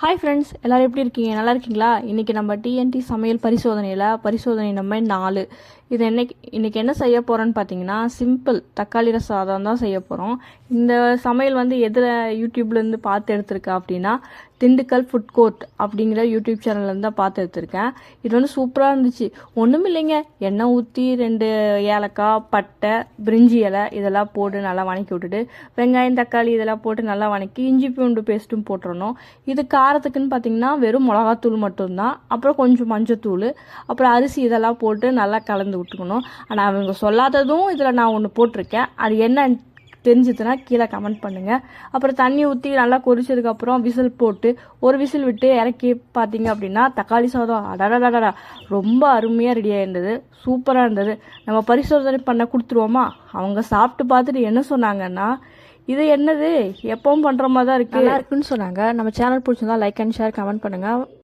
Hi friends, எல்லோரும் எப்படி இருக்கீங்க? நல்லா இருக்கீங்களா? இன்றைக்கி நம்ம டிஎன்டி சமையல் பரிசோதனை நம்ம 4. இது இன்றைக்கி என்ன செய்ய போகிறோன்னு பார்த்தீங்கன்னா, சிம்பிள் தக்காளி சாதம் தான் செய்ய போகிறோம். இந்த சமையல் எதில் யூடியூப்லேருந்து பார்த்து எடுத்திருக்கேன் அப்படின்னா, திண்டுக்கல் ஃபுட் கோர்ட் அப்படிங்கிற யூடியூப் சேனல்லேருந்து தான் பார்த்து எடுத்திருக்கேன். இது சூப்பராக இருந்துச்சு. ஒன்றும் இல்லைங்க, எண்ணெய் ஊற்றி 2 ஏலக்காய், பட்டை, பிரிஞ்சி இலை இதெல்லாம் போட்டு நல்லா வணக்கி விட்டுட்டு, வெங்காயம், தக்காளி இதெல்லாம் போட்டு நல்லா வணக்கி இஞ்சி பூண்டு பேஸ்ட்டும் போட்டுறணும். இது காரத்துக்குன்னு பார்த்தீங்கன்னா வெறும் மிளகாத்தூள் மட்டும்தான், அப்புறம் கொஞ்சம் மஞ்சத்தூள், அப்புறம் அரிசி இதெல்லாம் போட்டு நல்லா கலந்து விட்டுக்கணும். ஆனால் அவங்க சொல்லாததும் இதில் நான் ஒன்று போட்டிருக்கேன். அது என்ன தெரிஞ்சதுன்னா கீழே கமெண்ட் பண்ணுங்கள். அப்புறம் தண்ணி ஊற்றி நல்லா கொதிச்சதுக்கப்புறம் விசில் போட்டு ஒரு விசில் விட்டு இறக்கி பார்த்தீங்க அப்படின்னா தக்காளி சாதம் அடடடடா ரொம்ப அருமையாக ரெடியாக இருந்தது. சூப்பராக இருந்தது. நம்ம பரிசோதனை பண்ண கொடுத்துருவோமா? அவங்க சாப்பிட்டு பார்த்துட்டு என்ன சொன்னாங்கன்னா, இது என்னது எப்பவும் பண்ணுற மாதிரி தான் இருக்குது, நல்லா இருக்குன்னு சொன்னாங்க. நம்ம சேனல் பிடிச்சிருந்தா லைக் அண்ட் ஷேர் கமெண்ட் பண்ணுங்கள்.